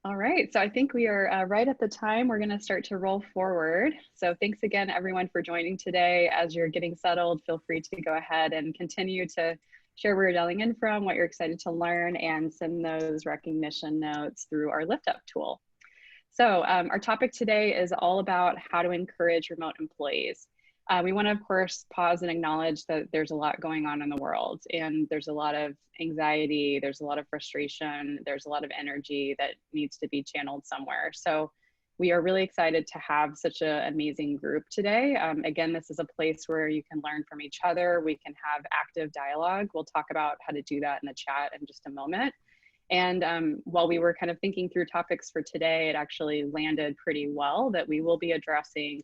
All right, so I think we are right at the time. We're going to start to roll forward. So thanks again, everyone, for joining today. As you're getting settled, feel free to go ahead and continue to share where you're dialing in from, what you're excited to learn, and send those recognition notes through our Lift Up tool. So our topic today is all about how to encourage remote employees. We want to, of course, pause and acknowledge that there's a lot going on in the world, and there's a lot of anxiety, there's a lot of frustration, there's a lot of energy that needs to be channeled somewhere. So we are really excited to have such an amazing group today. Again, this is a place where you can learn from each other. We can have active dialogue. We'll talk about how to do that in the chat in just a moment. And while we were kind of thinking through topics for today, it actually landed pretty well that we will be addressing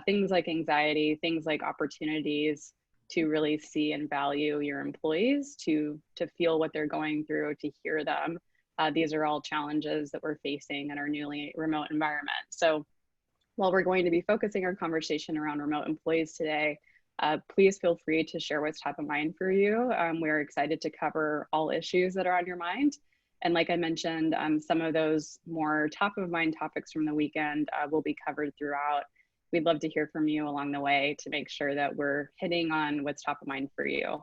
things like anxiety, things like opportunities to really see and value your employees, to feel what they're going through, to hear them. These are all challenges that we're facing in our newly remote environment. So while we're going to be focusing our conversation around remote employees today, please feel free to share what's top of mind for you. We're excited to cover all issues that are on your mind. And like I mentioned, some of those more top of mind topics from the weekend will be covered throughout. We'd love to hear from you along the way to make sure that we're hitting on what's top of mind for you.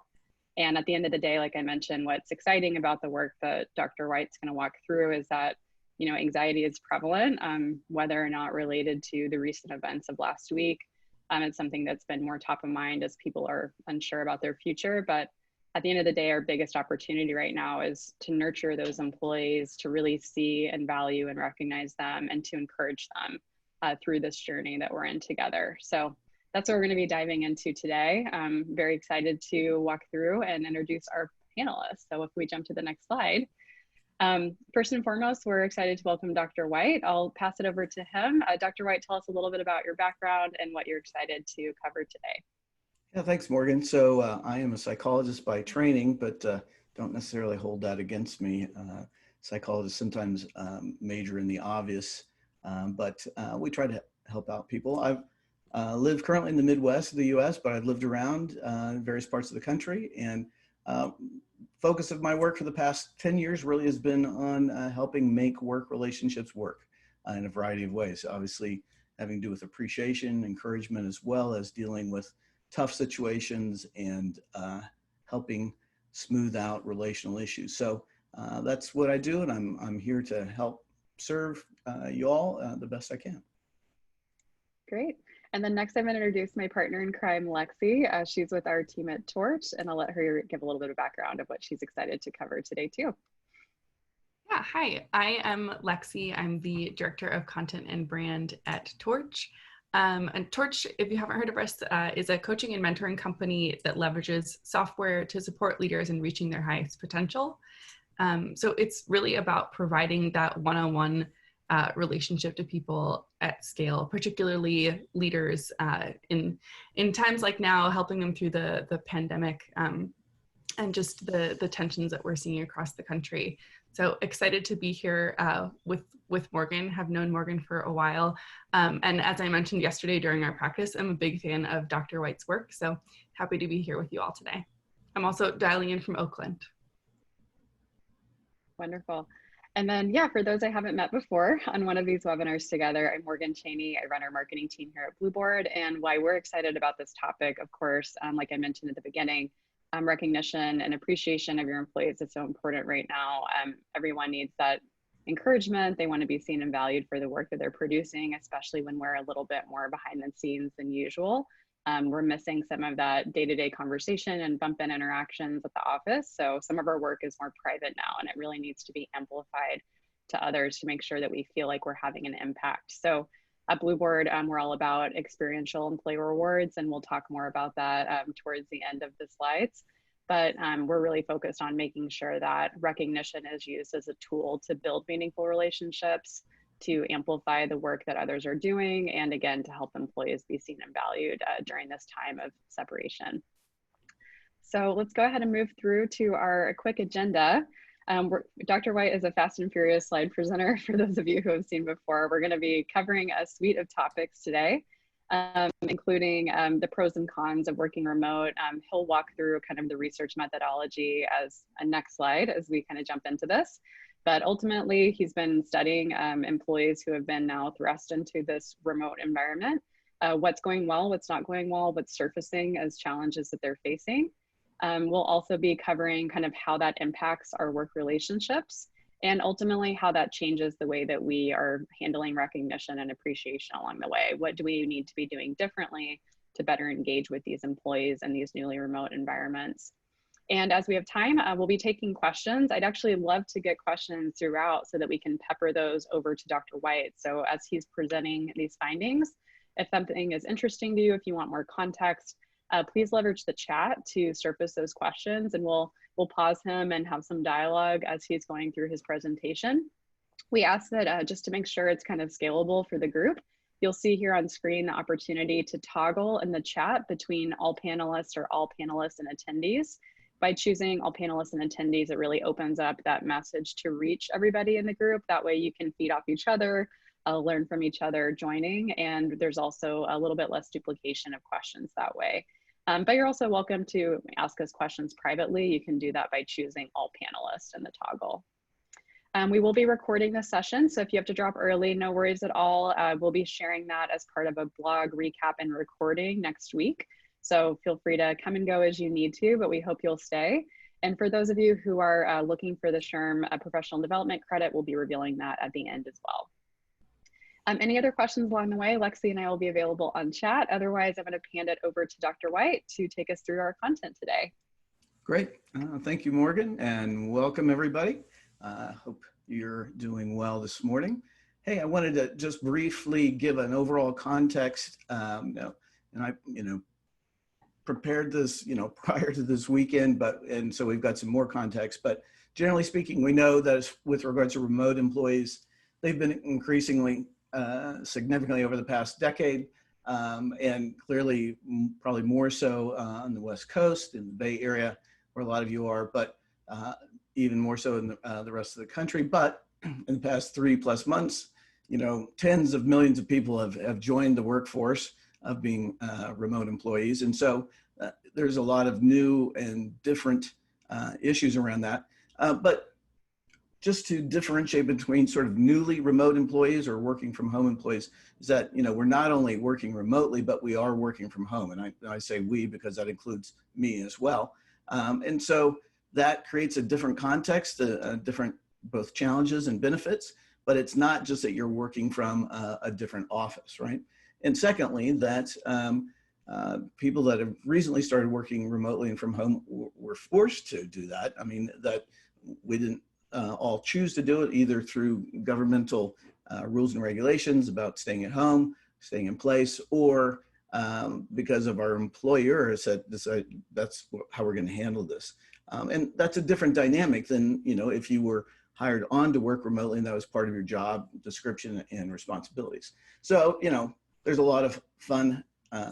And at the end of the day, like I mentioned, what's exciting about the work that Dr. White's going to walk through is that, you know, anxiety is prevalent, whether or not related to the recent events of last week. It's something that's been more top of mind as people are unsure about their future. But at the end of the day, our biggest opportunity right now is to nurture those employees, to really see and value and recognize them, and to encourage them through this journey that we're in together. So that's what we're going to be diving into today. I'm very excited to walk through and introduce our panelists. So if we jump to the next slide. First and foremost, we're excited to welcome Dr. White. I'll pass it over to him. Dr. White, tell us a little bit about your background and what you're excited to cover today. Yeah, thanks, Morgan. So I am a psychologist by training, but don't necessarily hold that against me. Psychologists sometimes major in the obvious, but we try to help out people. I've lived currently in the Midwest of the U.S., but I've lived around various parts of the country, and focus of my work for the past 10 years really has been on helping make work relationships work in a variety of ways. Obviously, having to do with appreciation, encouragement, as well as dealing with tough situations and helping smooth out relational issues. So that's what I do, and I'm here to help serve you all the best I can. Great. And then next I'm going to introduce my partner in crime, Lexi. She's with our team at Torch, and I'll let her give a little bit of background of what she's excited to cover today too. Yeah, hi, I am Lexi. I'm the Director of Content and Brand at Torch. And Torch, if you haven't heard of us, is a coaching and mentoring company that leverages software to support leaders in reaching their highest potential. So it's really about providing that one-on-one relationship to people at scale, particularly leaders in times like now, helping them through the pandemic and just the tensions that we're seeing across the country. So excited to be here with Morgan, have known Morgan for a while. And as I mentioned yesterday during our practice, I'm a big fan of Dr. White's work. So happy to be here with you all today. I'm also dialing in from Oakland. Wonderful. And then, yeah, for those I haven't met before on one of these webinars together, I'm Morgan Cheney. I run our marketing team here at Blueboard. And why we're excited about this topic, of course, like I mentioned at the beginning, recognition and appreciation of your employees is so important right now. Everyone needs that encouragement. They want to be seen and valued for the work that they're producing, especially when we're a little bit more behind the scenes than usual. We're missing some of that day-to-day conversation and bump-in interactions at the office. So some of our work is more private now, and it really needs to be amplified to others to make sure that we feel like we're having an impact. So at Blueboard, we're all about experiential employee rewards, and we'll talk more about that towards the end of the slides. But we're really focused on making sure that recognition is used as a tool to build meaningful relationships, to amplify the work that others are doing, and again, to help employees be seen and valued during this time of separation. So let's go ahead and move through to our quick agenda. Dr. White is a fast and furious slide presenter for those of you who have seen before. We're going to be covering a suite of topics today, including the pros and cons of working remote. He'll walk through kind of the research methodology as a next slide as we kind of jump into this. But ultimately, he's been studying employees who have been now thrust into this remote environment. What's going well, what's not going well, what's surfacing as challenges that they're facing. We'll also be covering kind of how that impacts our work relationships and ultimately how that changes the way that we are handling recognition and appreciation along the way. What do we need to be doing differently to better engage with these employees in these newly remote environments? And as we have time, we'll be taking questions. I'd actually love to get questions throughout so that we can pepper those over to Dr. White. So as he's presenting these findings, if something is interesting to you, if you want more context, please leverage the chat to surface those questions, and we'll pause him and have some dialogue as he's going through his presentation. We ask that just to make sure it's kind of scalable for the group, you'll see here on screen the opportunity to toggle in the chat between all panelists or all panelists and attendees. By choosing all panelists and attendees, it really opens up that message to reach everybody in the group. That way you can feed off each other, learn from each other joining, and there's also a little bit less duplication of questions that way. But you're also welcome to ask us questions privately. You can do that by choosing all panelists in the toggle. We will be recording this session, so if you have to drop early, no worries at all. We'll be sharing that as part of a blog recap and recording next week. So feel free to come and go as you need to, but we hope you'll stay. And for those of you who are looking for the SHRM professional development credit, we'll be revealing that at the end as well. Any other questions along the way? Lexi and I will be available on chat. Otherwise, I'm going to hand it over to Dr. White to take us through our content today. Great. Thank you, Morgan, and welcome everybody. Hope you're doing well this morning. Hey, I wanted to just briefly give an overall context. And I, prepared this, prior to this weekend, and so we've got some more context. But generally speaking, we know that with regards to remote employees, they've been increasingly significantly over the past decade, and clearly probably more so on the West Coast, in the Bay Area, where a lot of you are, but even more so in the rest of the country. But in the past 3+ months, tens of millions of people have joined the workforce of being remote employees. And so there's a lot of new and different issues around that. But just to differentiate between sort of newly remote employees or working from home employees is that, we're not only working remotely, but we are working from home. And I say we because that includes me as well. And so that creates a different context, a different both challenges and benefits, but it's not just that you're working from a different office, right? And secondly, that people that have recently started working remotely and from home were forced to do that. I mean, that we didn't all choose to do it either through governmental rules and regulations about staying at home, staying in place, or because of our employer has said that's how we're going to handle this. And that's a different dynamic than, if you were hired on to work remotely and that was part of your job description and responsibilities. So, there's a lot of fun,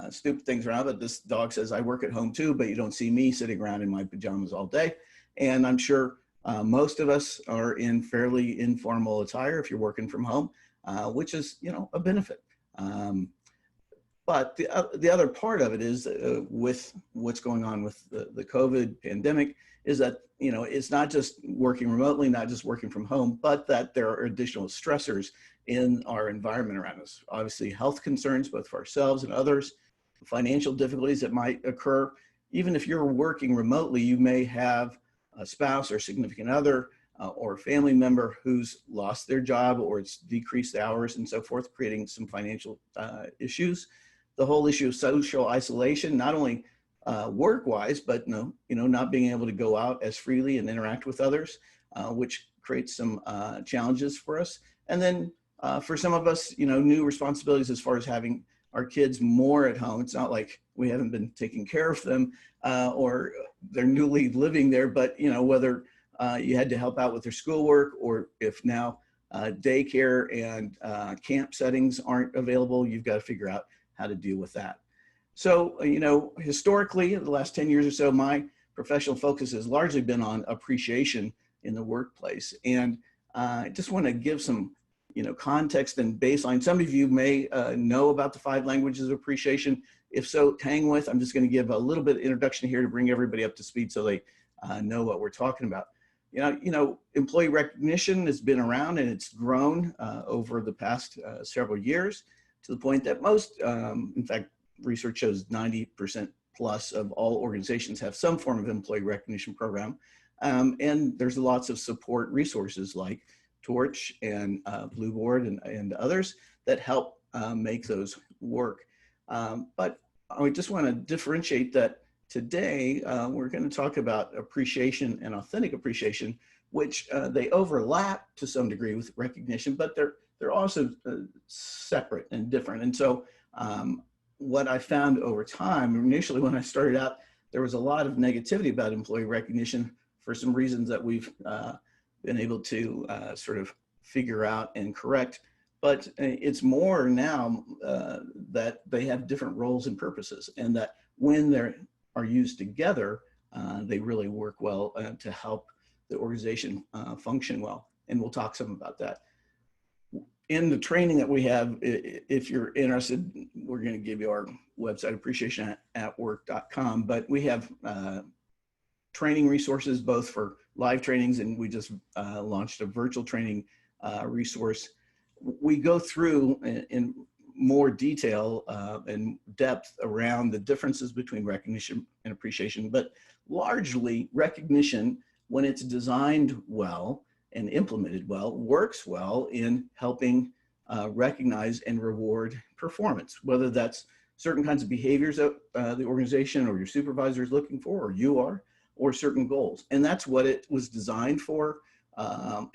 stupid things around, but this dog says I work at home too, but you don't see me sitting around in my pajamas all day. And I'm sure most of us are in fairly informal attire if you're working from home, which is, a benefit. But the other part of it is with what's going on with the COVID pandemic is that, it's not just working remotely, not just working from home, but that there are additional stressors in our environment around us. Obviously, health concerns, both for ourselves and others, financial difficulties that might occur. Even if you're working remotely, you may have a spouse or significant other or a family member who's lost their job or it's decreased hours and so forth, creating some financial issues. The whole issue of social isolation, not only work-wise, but not being able to go out as freely and interact with others, which creates some challenges for us. And then for some of us, new responsibilities as far as having our kids more at home. It's not like we haven't been taking care of them or they're newly living there, but whether you had to help out with their schoolwork or if now daycare and camp settings aren't available, you've got to figure out how to deal with that. So, historically, in the last 10 years or so, my professional focus has largely been on appreciation in the workplace. And I just want to give some, context and baseline. Some of you may know about the 5 languages of appreciation. If so, hang with. I'm just going to give a little bit of introduction here to bring everybody up to speed so they know what we're talking about. employee recognition has been around and it's grown over the past several years to the point that most, in fact, research shows 90% plus of all organizations have some form of employee recognition program. And there's lots of support resources like Torch and Blueboard and others that help make those work. But I just want to differentiate that today we're going to talk about appreciation and authentic appreciation, which they overlap to some degree with recognition, but they're also separate and different. And so what I found over time, initially when I started out, there was a lot of negativity about employee recognition for some reasons that we've been able to sort of figure out and correct. But it's more now that they have different roles and purposes, and that when they are used together, they really work well to help the organization function well. And we'll talk some about that. In the training that we have, if you're interested, we're going to give you our website, appreciationatwork.com, but we have training resources both for live trainings, and we just launched a virtual training resource. We go through in more detail and depth around the differences between recognition and appreciation, but largely recognition, when it's designed well and implemented well, works well in helping recognize and reward performance, whether that's certain kinds of behaviors that the organization or your supervisor is looking for, or you are, or certain goals. And that's what it was designed for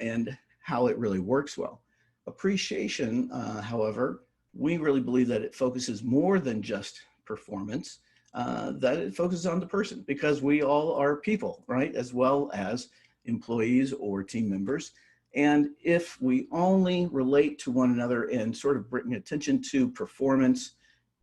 and how it really works well. Appreciation, however, we really believe that it focuses more than just performance, that it focuses on the person, because we all are people, right? As well as employees or team members. And if we only relate to one another and sort of bring attention to performance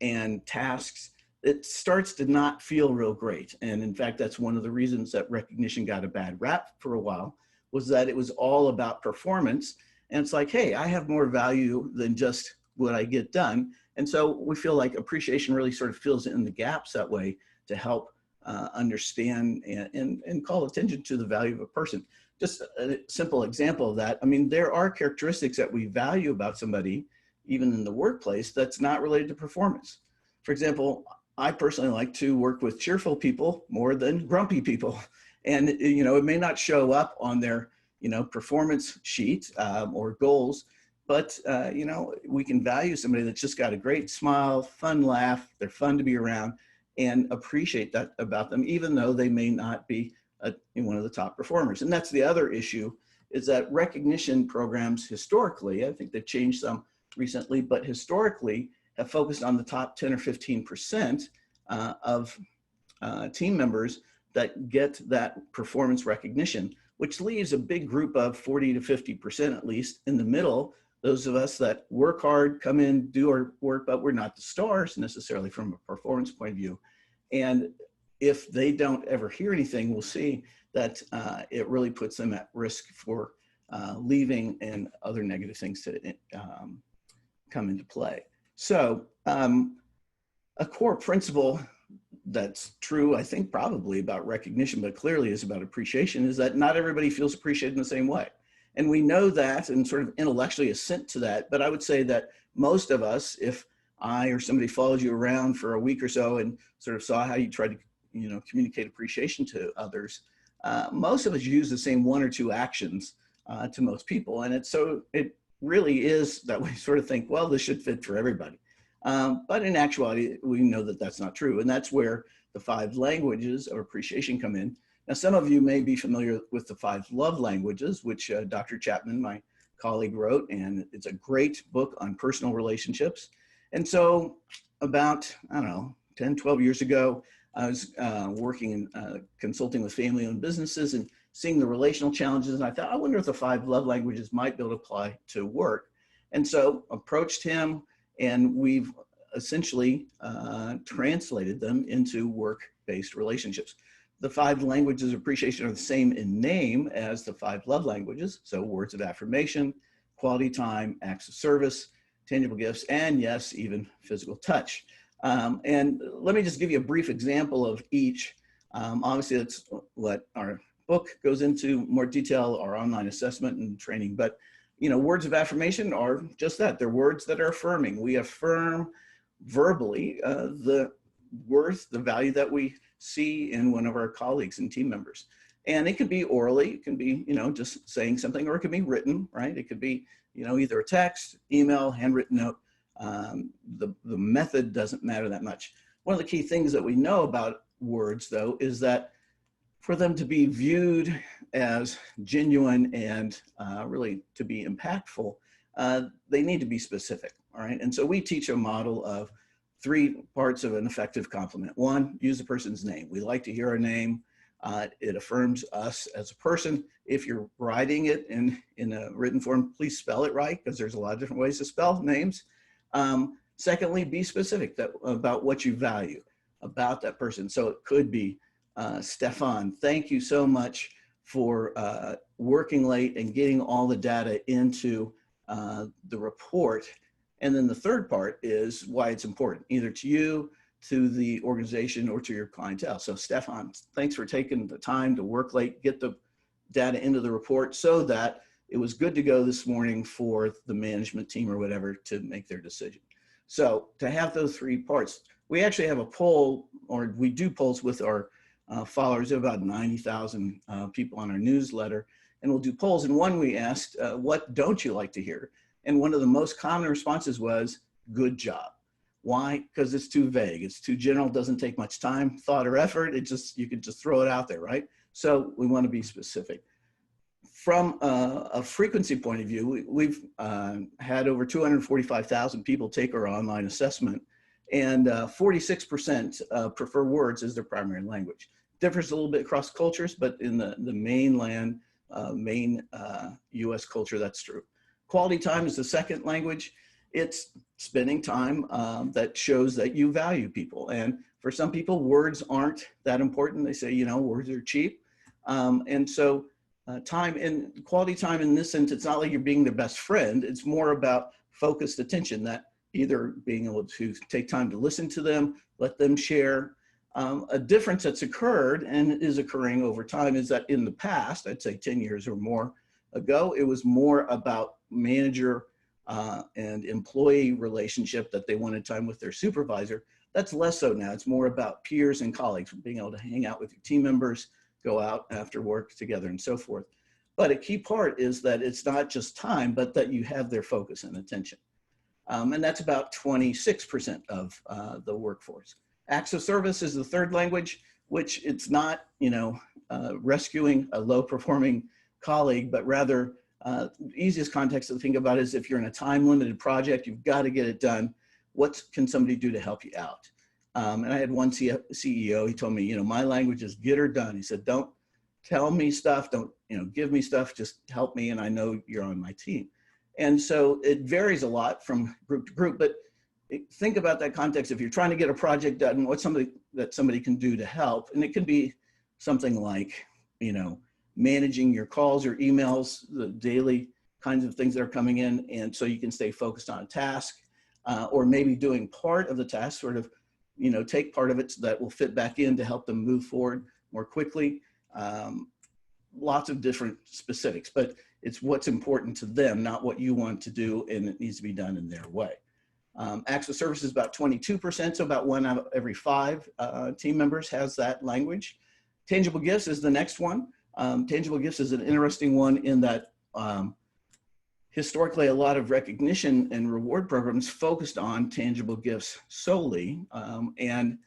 and tasks, it starts to not feel real great. And in fact, that's one of the reasons that recognition got a bad rap for a while, was that it was all about performance. And it's like, hey, I have more value than just what I get done. And so we feel like appreciation really sort of fills in the gaps that way to help understand and call attention to the value of a person. Just a simple example of that. I mean, there are characteristics that we value about somebody, even in the workplace, that's not related to performance. For example, I personally like to work with cheerful people more than grumpy people. And, it may not show up on their, performance sheet or goals, but, we can value somebody that's just got a great smile, fun laugh, they're fun to be around, and appreciate that about them, even though they may not be one of the top performers. And that's the other issue, is that recognition programs historically, I think they've changed some recently, but historically have focused on the top 10 or 15% of team members that get that performance recognition, which leaves a big group of 40 to 50% at least in the middle, those of us that work hard, come in, do our work, but we're not the stars necessarily from a performance point of view. And if they don't ever hear anything, we'll see that it really puts them at risk for leaving and other negative things to come into play. So a core principle that's true, I think, probably about recognition, but clearly is about appreciation, is that not everybody feels appreciated in the same way. And we know that and sort of intellectually assent to that. But I would say that most of us, if I or somebody followed you around for a week or so and sort of saw how you try to, communicate appreciation to others, most of us use the same one or two actions to most people. And it really is that we sort of think, well, this should fit for everybody. But in actuality, we know that that's not true. And that's where the 5 languages of appreciation come in. Now, some of you may be familiar with the 5 love languages, which Dr. Chapman, my colleague, wrote, and it's a great book on personal relationships. And so about, 10, 12 years ago, I was working in consulting with family-owned businesses and seeing the relational challenges. And I thought, I wonder if the 5 love languages might be able to apply to work. And so approached him, and we've essentially translated them into work-based relationships. The 5 languages of appreciation are the same in name as the 5 love languages. So words of affirmation, quality time, acts of service, tangible gifts, and yes, even physical touch. And let me just give you a brief example of each. Obviously, that's what our book goes into more detail, our online assessment and training. But, you know, words of affirmation are just that. They're words that are affirming. We affirm verbally the worth, the value that we see in one of our colleagues and team members. And it could be orally, it can be, you know, just saying something, or it could be written, right? It could be, you know, either a text, email, handwritten note. The method doesn't matter that much. One of the key things that we know about words, though, is that for them to be viewed as genuine and really to be impactful, they need to be specific, all right? And so we teach a model of 3 parts of an effective compliment. 1, use the person's name. We like to hear our name. It affirms us as a person. If you're writing it in a written form, please spell it right, because there's a lot of different ways to spell names. Secondly, be specific about what you value about that person. So it could be, Stefan, thank you so much for working late and getting all the data into the report. And then the third part is why it's important, either to you, to the organization, or to your clientele. So Stefan, thanks for taking the time to work late, get the data into the report so that it was good to go this morning for the management team or whatever to make their decision. So to have those 3 parts, we actually have a poll, or we do polls with our followers. There are about 90,000 people on our newsletter, and we'll do polls. And one we asked, what don't you like to hear? And one of the most common responses was, good job. Why? Because it's too vague. It's too general, doesn't take much time, thought, or effort. You could just throw it out there, right? So we want to be specific. From a frequency point of view, we've had over 245,000 people take our online assessment, and 46% prefer words as their primary language. Differs a little bit across cultures, but in the mainland, main US culture, that's true. Quality time is the second language. It's spending time that shows that you value people. And for some people, words aren't that important. They say, you know, words are cheap. And so time and quality time in this sense, it's not like you're being their best friend. It's more about focused attention, that either being able to take time to listen to them, let them share. A difference that's occurred and is occurring over time is that in the past, I'd say 10 years or more ago, it was more about manager and employee relationship, that they wanted time with their supervisor. That's less so now. It's more about peers and colleagues, being able to hang out with your team members, go out after work together, and so forth. But a key part is that it's not just time, but that you have their focus and attention. And that's about 26% of the workforce. Acts of service is the third language, which it's not, you know, rescuing a low-performing colleague, but rather the easiest context to think about is if you're in a time-limited project, you've got to get it done. What can somebody do to help you out? And I had one CEO, he told me, you know, my language is get her done. He said, don't tell me stuff, don't, you know, give me stuff, just help me, and I know you're on my team. And so it varies a lot from group to group, but think about that context. If you're trying to get a project done, what's something that somebody can do to help? And it could be something like, you know, managing your calls or emails, the daily kinds of things that are coming in, and so you can stay focused on a task, or maybe doing part of the task, sort of, you know, take part of it so that will fit back in to help them move forward more quickly. Lots of different specifics, but it's what's important to them, not what you want to do, and it needs to be done in their way. Acts of service is about 22%, so about 1 out of every 5 team members has that language. Tangible gifts is the next one. Tangible gifts is an interesting one in that historically a lot of recognition and reward programs focused on tangible gifts solely, and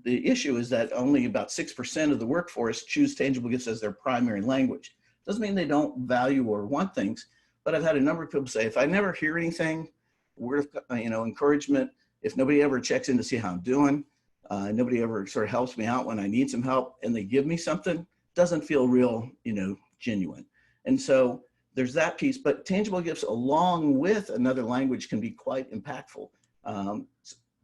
the issue is that only about 6% of the workforce choose tangible gifts as their primary language. Doesn't mean they don't value or want things, but I've had a number of people say, if I never hear anything, word of, you know, encouragement, if nobody ever checks in to see how I'm doing, nobody ever sort of helps me out when I need some help, and they give me something, doesn't feel real, you know, genuine. And so there's that piece, but tangible gifts along with another language can be quite impactful.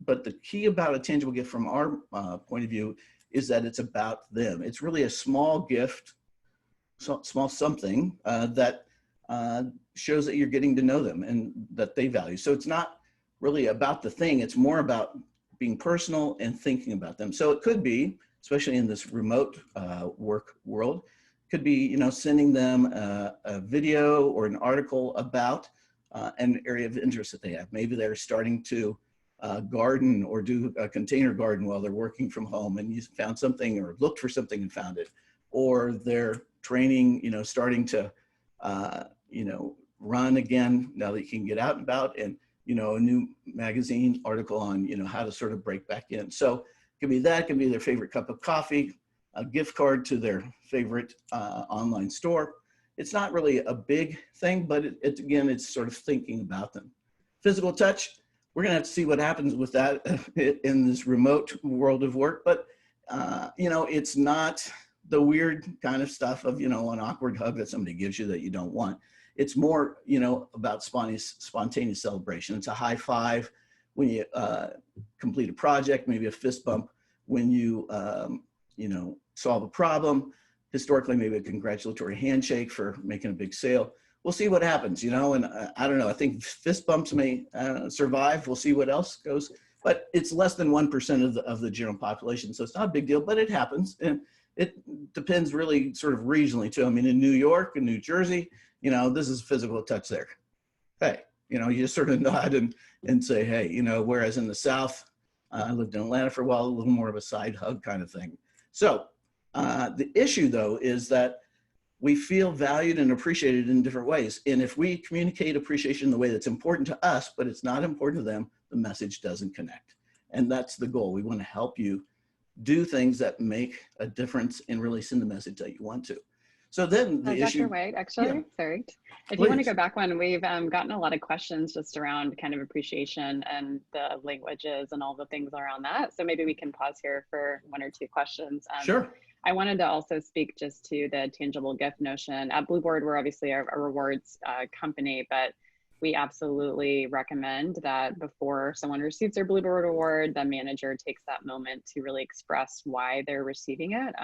But the key about a tangible gift from our point of view is that it's about them. It's really a small gift, small something that shows that you're getting to know them and that they value. So it's not really about the thing, it's more about being personal and thinking about them. So it could be especially in this remote work world, could be, you know, sending them a video or an article about an area of interest that they have. Maybe they're starting to garden or do a container garden while they're working from home, and you found something or looked for something and found it. Or they're training, you know, starting to, you know, run again now that you can get out and about, and, you know, a new magazine article on, you know, how to sort of break back in. So it could be that, it could be their favorite cup of coffee, a gift card to their favorite online store. It's not really a big thing, but again, it's sort of thinking about them. Physical touch, we're gonna have to see what happens with that in this remote world of work, but you know, it's not the weird kind of stuff of, you know, an awkward hug that somebody gives you that you don't want. It's more, you know, about spontaneous celebration. It's a high five when you complete a project, maybe a fist bump when you, you know, solve a problem. Historically, maybe a congratulatory handshake for making a big sale. We'll see what happens, you know, and I don't know. I think fist bumps may survive. We'll see what else goes, but it's less than 1% of the general population. So it's not a big deal, but it happens. And it depends really sort of regionally too. I mean, in New York and New Jersey, you know, this is physical touch there. Hey, you know, you just sort of nod and say, hey, you know, whereas in the South, I lived in Atlanta for a while, a little more of a side hug kind of thing. So the issue though, is that we feel valued and appreciated in different ways. And if we communicate appreciation in the way that's important to us, but it's not important to them, the message doesn't connect. And that's the goal. We want to help you do things that make a difference and really send the message that you want to. So then the issue— Dr. White, actually, yeah, sorry. If please. you want to go back one, we've gotten a lot of questions just around kind of appreciation and the languages and all the things around that. So maybe we can pause here for one or two questions. Sure. I wanted to also speak just to the tangible gift notion. At Blueboard, we're obviously a rewards company, but we absolutely recommend that before someone receives their Blueboard award, the manager takes that moment to really express why they're receiving it.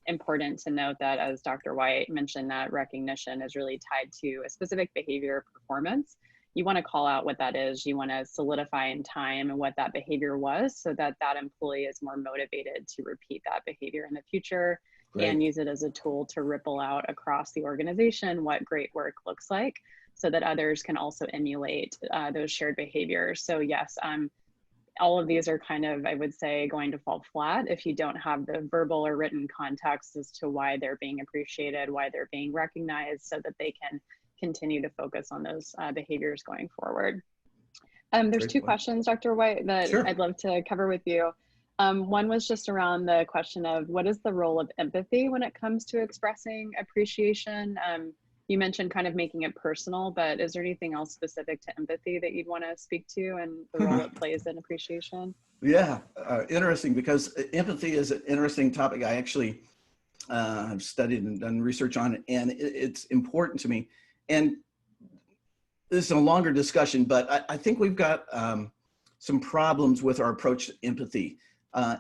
Important to note that, as Dr. White mentioned, that recognition is really tied to a specific behavior or performance. You want to call out what that is. You want to solidify in time and what that behavior was, so that that employee is more motivated to repeat that behavior in the future. Great. And use it as a tool to ripple out across the organization what great work looks like, so that others can also emulate those shared behaviors. So yes, all of these are kind of, I would say, going to fall flat if you don't have the verbal or written context as to why they're being appreciated, why they're being recognized, so that they can continue to focus on those behaviors going forward. There's two questions, Dr. White, that sure. I'd love to cover with you. One was just around the question of what is the role of empathy when it comes to expressing appreciation? You mentioned kind of making it personal, but is there anything else specific to empathy that you'd want to speak to and the role it plays in appreciation? Yeah, interesting, because empathy is an interesting topic. I actually have studied and done research on it, and it's important to me. And this is a longer discussion, but I think we've got some problems with our approach to empathy.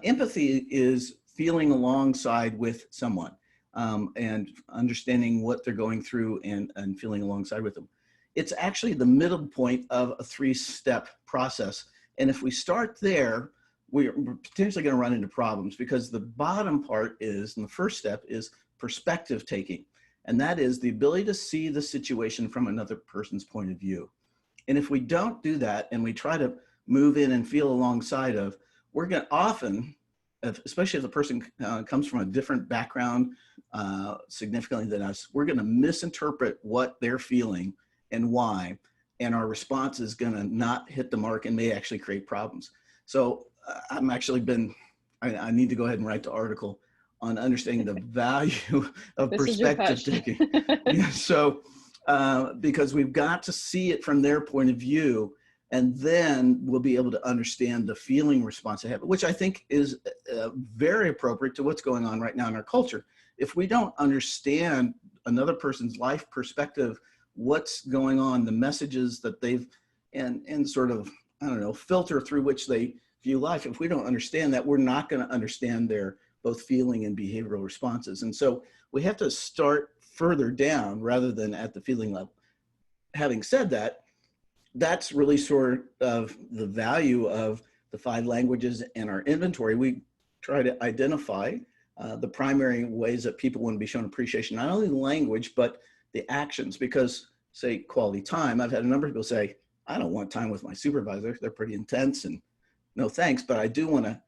Empathy is feeling alongside with someone. And understanding what they're going through and feeling alongside with them. It's actually the middle point of a three-step process. And if we start there, we're potentially going to run into problems, because the bottom part is, and the first step is perspective taking. And that is the ability to see the situation from another person's point of view. And if we don't do that and we try to move in and feel alongside of, we're going to often, especially if the person comes from a different background significantly than us, we're going to misinterpret what they're feeling and why, and our response is going to not hit the mark and may actually create problems. So I'm actually I need to go ahead and write the article on understanding the value of perspective taking. Yeah, so because we've got to see it from their point of view, and then we'll be able to understand the feeling response they have, which I think is very appropriate to what's going on right now in our culture. If we don't understand another person's life perspective, what's going on, the messages that they've, and sort of, I don't know, filter through which they view life, if we don't understand that, we're not going to understand their both feeling and behavioral responses. And so we have to start further down rather than at the feeling level. Having said that, that's really sort of the value of the 5 languages and our inventory. We try to identify the primary ways that people want to be shown appreciation, not only the language, but the actions. Because say quality time, I've had a number of people say, I don't want time with my supervisor. They're pretty intense and no thanks, but I do want to,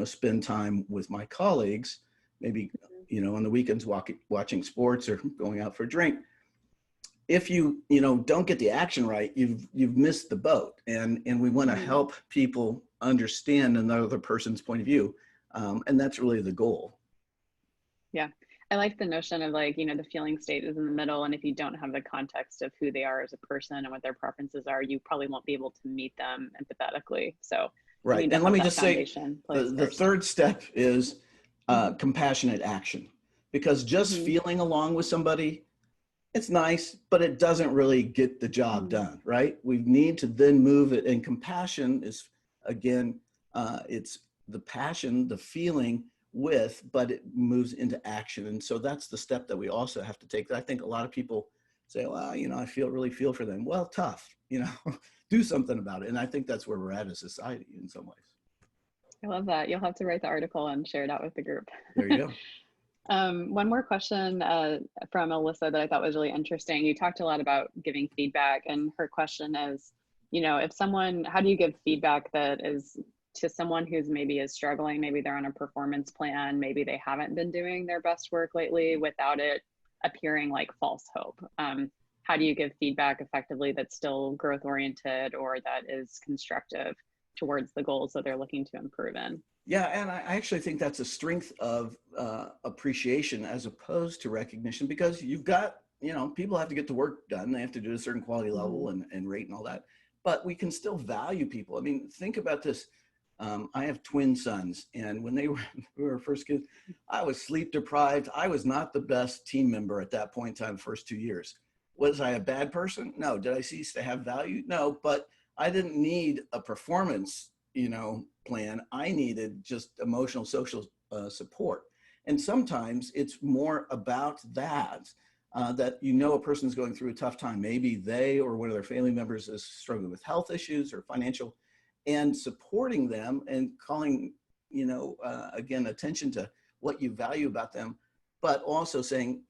spend time with my colleagues, maybe, on the weekends watching sports or going out for a drink. If you, don't get the action right, you've missed the boat. And we want to help people understand another person's point of view. And that's really the goal. Yeah. I like the notion of like, the feeling state is in the middle. And if you don't have the context of who they are as a person and what their preferences are, you probably won't be able to meet them empathetically. So right. And let me just say, the third step is compassionate action, because just feeling along with somebody, it's nice, but it doesn't really get the job done, right? We need to then move it. And compassion is, again, it's the passion, the feeling with, but it moves into action. And so that's the step that we also have to take. I think a lot of people say, well, I really feel for them. Well, tough, do something about it. And I think that's where we're at as a society in some ways. I love that. You'll have to write the article and share it out with the group. There you go. One more question from Alyssa that I thought was really interesting. You talked a lot about giving feedback, and her question is, how do you give feedback that is to someone who's maybe is struggling, maybe they're on a performance plan, maybe they haven't been doing their best work lately, without it appearing like false hope? How do you give feedback effectively that's still growth oriented or that is constructive towards the goals that they're looking to improve in? Yeah, and I actually think that's a strength of appreciation as opposed to recognition, because you've got, people have to get the work done. They have to do a certain quality level and rate and all that, but we can still value people. I mean, think about this. I have twin sons, and when we were first kids, I was sleep deprived. I was not the best team member at that point in time, the first 2 years. Was I a bad person? No. Did I cease to have value? No, but I didn't need a performance, plan. I needed just emotional, social support. And sometimes it's more about that, that a person's going through a tough time. Maybe they or one of their family members is struggling with health issues or financial, and supporting them and calling, again, attention to what you value about them, but also saying,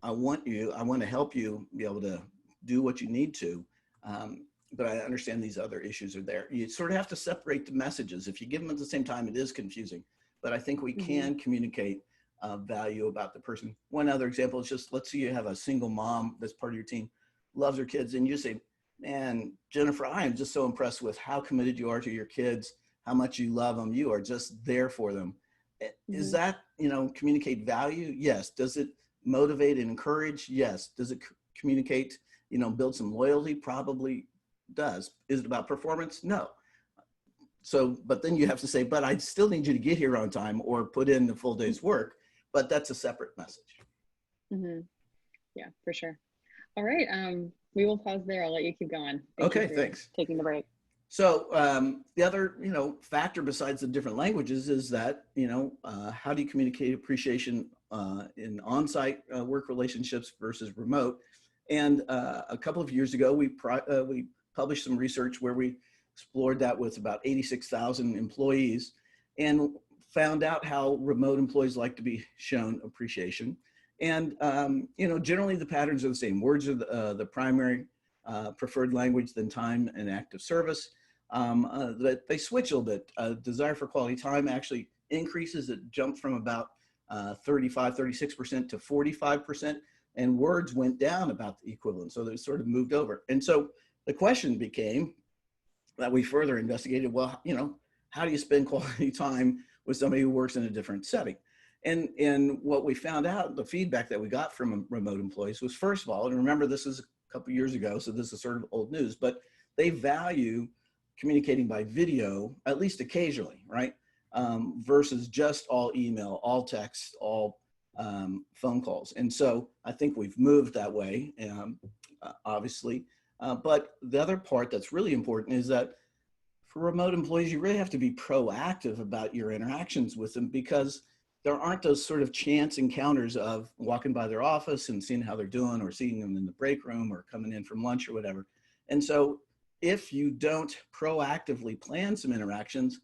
I want to help you be able to do what you need to. But I understand these other issues are there. You sort of have to separate the messages. If you give them at the same time, it is confusing. But I think we can communicate value about the person. One other example is just, let's say you have a single mom that's part of your team, loves her kids, and you say, man, Jennifer, I am just so impressed with how committed you are to your kids, how much you love them. You are just there for them. Is that, communicate value? Yes. Does it motivate and encourage? Yes. Does it communicate, build some loyalty? Probably does. Is it about performance? No. So, but then you have to say, but I still need you to get here on time or put in the full day's work, but that's a separate message. Yeah, for sure. All right. We will pause there. I'll let you keep going. Okay, thanks. Taking the break. So the other, factor besides the different languages is that, how do you communicate appreciation in on-site work relationships versus remote? And a couple of years ago, we published some research where we explored that with about 86,000 employees and found out how remote employees like to be shown appreciation. And, generally the patterns are the same. Words are the primary preferred language, then time and active service. That they switch a little bit. Desire for quality time actually increases. It jumped from about 36% to 45%, and words went down about the equivalent. So they sort of moved over. And so the question became that we further investigated, well, how do you spend quality time with somebody who works in a different setting? And what we found out, the feedback that we got from remote employees was, first of all, and remember this is a couple of years ago, so this is sort of old news, but they value communicating by video, at least occasionally, right? Versus just all email, all text, all phone calls. And so I think we've moved that way, obviously. But the other part that's really important is that for remote employees, you really have to be proactive about your interactions with them, because there aren't those sort of chance encounters of walking by their office and seeing how they're doing, or seeing them in the break room or coming in from lunch or whatever. And so if you don't proactively plan some interactions,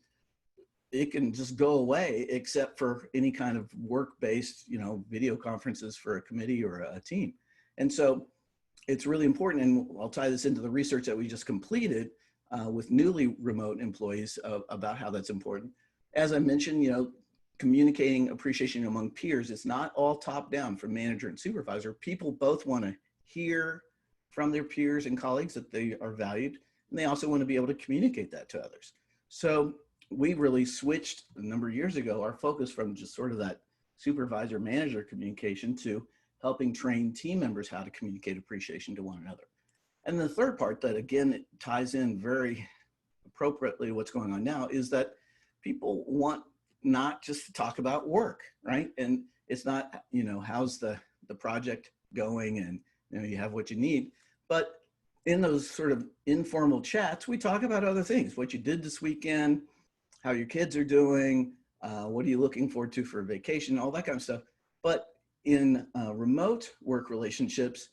it can just go away except for any kind of work-based, video conferences for a committee or a team. And so it's really important, and I'll tie this into the research that we just completed with newly remote employees about how that's important. As I mentioned, communicating appreciation among peers is not all top down from manager and supervisor. People both want to hear from their peers and colleagues that they are valued, and they also want to be able to communicate that to others. So we really switched a number of years ago our focus from just sort of that supervisor manager communication to helping train team members how to communicate appreciation to one another. And the third part that, again, it ties in very appropriately to what's going on now is that people want not just to talk about work, right? And it's not, how's the project going and, you have what you need. But in those sort of informal chats, we talk about other things, what you did this weekend, how your kids are doing, what are you looking forward to for a vacation, all that kind of stuff. But in remote work relationships,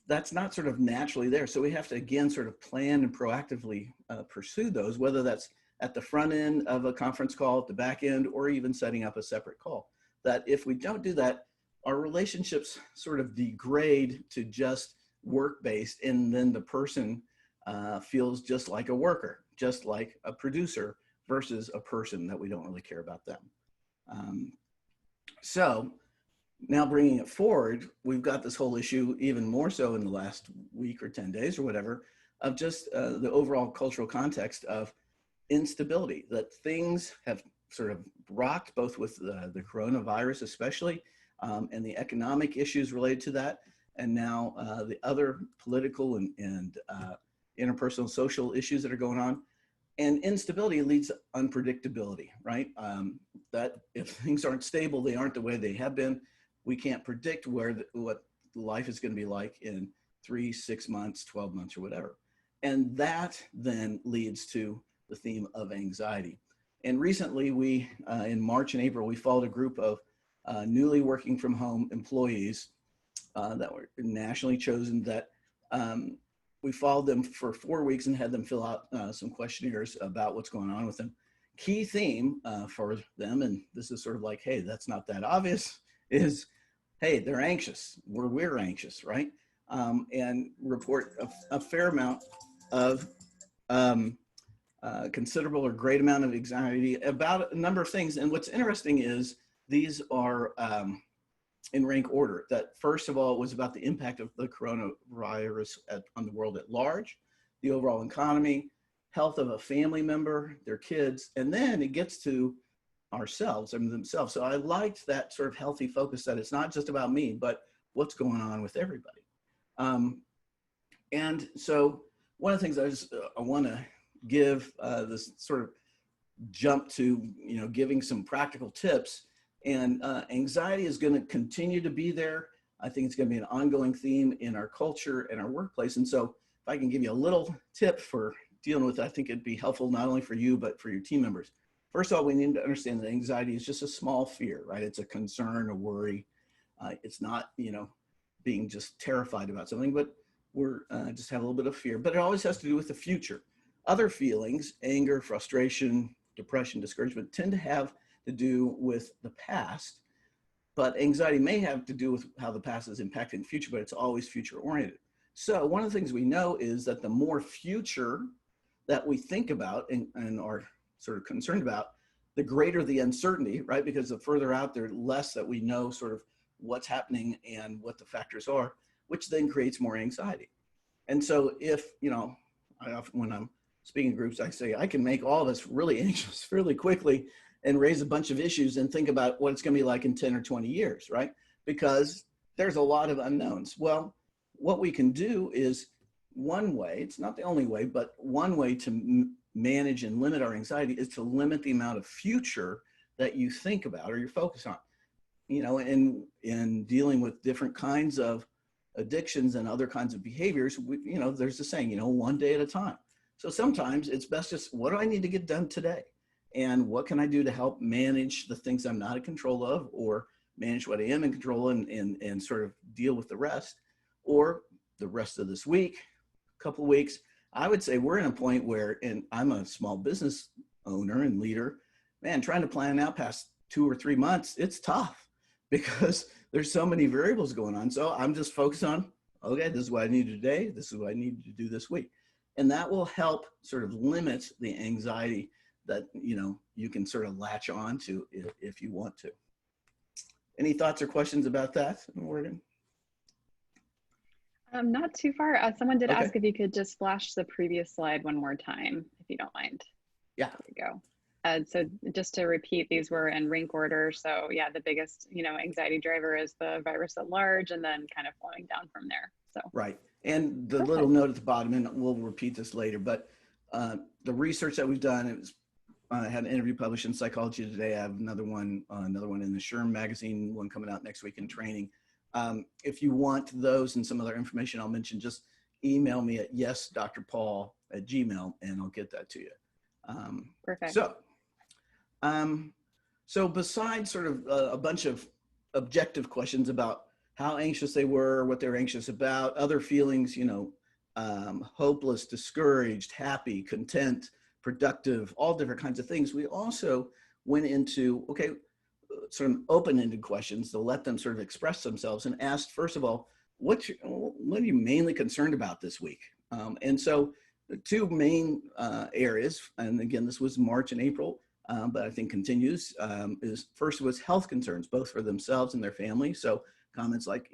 that's not sort of naturally there. So we have to, again, sort of plan and proactively pursue those, whether that's at the front end of a conference call, at the back end, or even setting up a separate call. That if we don't do that, our relationships sort of degrade to just work-based, and then the person feels just like a worker, just like a producer, versus a person that we don't really care about them. So now bringing it forward, we've got this whole issue even more so in the last week or 10 days or whatever, of just the overall cultural context of instability, that things have sort of rocked, both with the coronavirus especially, and the economic issues related to that, and now the other political and interpersonal social issues that are going on. And instability leads to unpredictability, right? That if things aren't stable, they aren't the way they have been. We can't predict what life is going to be like in 3, 6 months, 12 months, or whatever. And that then leads to the theme of anxiety. And recently, we, in March and April, we followed a group of newly working from home employees that were nationally chosen, that we followed them for 4 weeks and had them fill out some questionnaires about what's going on with them. Key theme for them, and this is sort of like, hey, that's not that obvious, is, hey, they're anxious, we're anxious, right? And report a fair amount of considerable or great amount of anxiety about a number of things. And what's interesting is these are in rank order. That first of all was about the impact of the coronavirus on the world at large, the overall economy, health of a family member, their kids, and then it gets to ourselves and themselves. So I liked that sort of healthy focus, that it's not just about me, but what's going on with everybody. And so one of the things I want to give this sort of jump to, giving some practical tips. And anxiety is going to continue to be there. I think it's going to be an ongoing theme in our culture and our workplace. And so if I can give you a little tip for dealing with it, I think it'd be helpful not only for you, but for your team members. First of all, we need to understand that anxiety is just a small fear, right? It's a concern, a worry. It's not, being just terrified about something, but we're just have a little bit of fear. But it always has to do with the future. Other feelings, anger, frustration, depression, discouragement, tend to have to do with the past, but anxiety may have to do with how the past is impacting the future, but it's always future oriented. So one of the things we know is that the more future that we think about and are sort of concerned about, the greater the uncertainty, right? Because the further out there, less that we know sort of what's happening and what the factors are, which then creates more anxiety. And so if, I often, when I'm speaking groups, I say, I can make all of us really anxious fairly quickly and raise a bunch of issues and think about what it's going to be like in 10 or 20 years, right? Because there's a lot of unknowns. Well, what we can do is one way, it's not the only way, but one way to manage and limit our anxiety is to limit the amount of future that you think about or you're focused on. In dealing with different kinds of addictions and other kinds of behaviors, there's the saying, one day at a time. So sometimes it's best just, what do I need to get done today? And what can I do to help manage the things I'm not in control of, or manage what I am in control and sort of deal with the rest, or the rest of this week, couple weeks. I would say we're in a point where, and I'm a small business owner and leader, man, trying to plan out past 2 or 3 months, it's tough because there's so many variables going on. So I'm just focused on, okay, this is what I need today. This is what I need to do this week. And that will help sort of limit the anxiety that, you can sort of latch on to if you want to. Any thoughts or questions about that, Morgan? Not too far. Someone did Okay. ask if you could just flash the previous slide one more time, if you don't mind. Yeah. There we go. So just to repeat, these were in rank order. So yeah, the biggest, anxiety driver is the virus at large, and then kind of flowing down from there. So right. And the Perfect. little note at the bottom, and we'll repeat this later, but the research that we've done, it was, I had an interview published in Psychology Today. I have another one in the SHRM magazine, one coming out next week in training. If you want those and some other information I'll mention, just email me at yesdrpaul@gmail.com and I'll get that to you. perfect. So besides sort of a bunch of objective questions about how anxious they were, what they were anxious about, other feelings, hopeless, discouraged, happy, content, productive, all different kinds of things, we also went into, okay, sort of open-ended questions to let them sort of express themselves, and asked, first of all, what are you mainly concerned about this week? And so the two main areas, and again, this was March and April, but I think continues, is first was health concerns, both for themselves and their family. So comments like,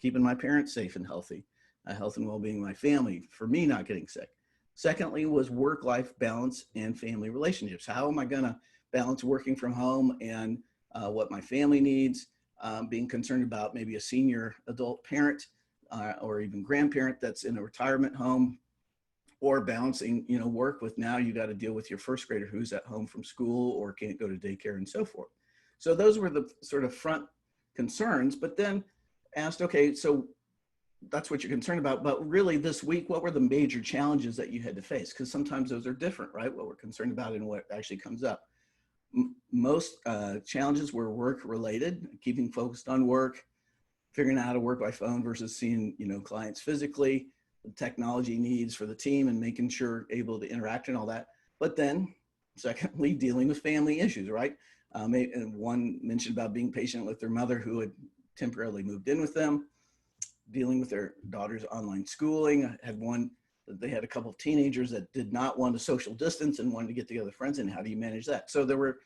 keeping my parents safe and healthy, health and well-being of my family, for me not getting sick. Secondly was work-life balance and family relationships. How am I going to balance working from home and what my family needs, being concerned about maybe a senior adult parent or even grandparent that's in a retirement home, or balancing, work with, now you got to deal with your first grader who's at home from school or can't go to daycare and so forth. So those were the sort of front concerns, but then asked, okay, so that's what you're concerned about, but really this week, what were the major challenges that you had to face? Because sometimes those are different, right? What we're concerned about and what actually comes up. Most challenges were work related, keeping focused on work, figuring out how to work by phone versus seeing, clients physically, the technology needs for the team and making sure able to interact and all that. But then secondly, dealing with family issues, right? And one mentioned about being patient with their mother who had temporarily moved in with them, dealing with their daughter's online schooling. I had one, they had a couple of teenagers that did not want to social distance and wanted to get together with friends, and how do you manage that? So there were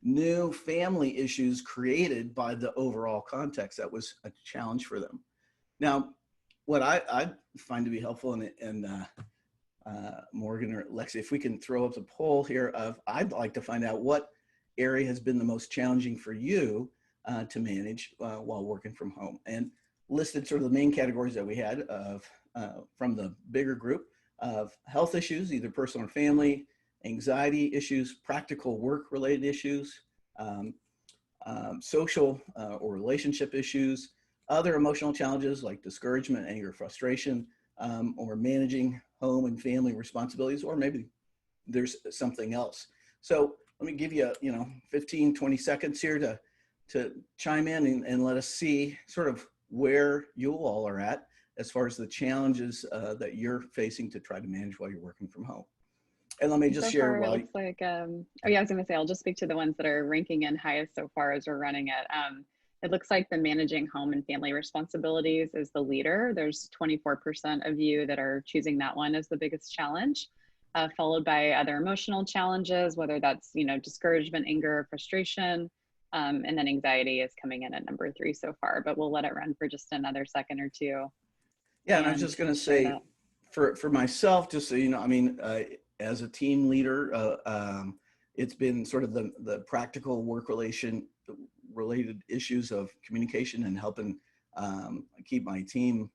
new family issues created by the overall context that was a challenge for them. Now, what I find to be helpful, and Morgan or Lexi, if we can throw up the poll here of, I'd like to find out what area has been the most challenging for you to manage while working from home, and listed sort of the main categories that we had of from the bigger group of health issues, either personal or family, anxiety issues, practical work-related issues, social or relationship issues, other emotional challenges like discouragement, anger, frustration, or managing home and family responsibilities, or maybe there's something else. So let me give you, 15, 20 seconds here to chime in and let us see sort of where you all are at as far as the challenges that you're facing to try to manage while you're working from home. And let me just share It looks like, oh yeah, I was going to say, I'll just speak to the ones that are ranking in highest so far as we're running it. It looks like the managing home and family responsibilities is the leader. There's 24% of you that are choosing that one as the biggest challenge, followed by other emotional challenges, whether that's, discouragement, anger, frustration, and then anxiety is coming in at number 3 so far, but we'll let it run for just another second or two. Yeah, and I was just going to say, for myself, just so you know, as a team leader, it's been sort of the practical work related issues of communication and helping keep my team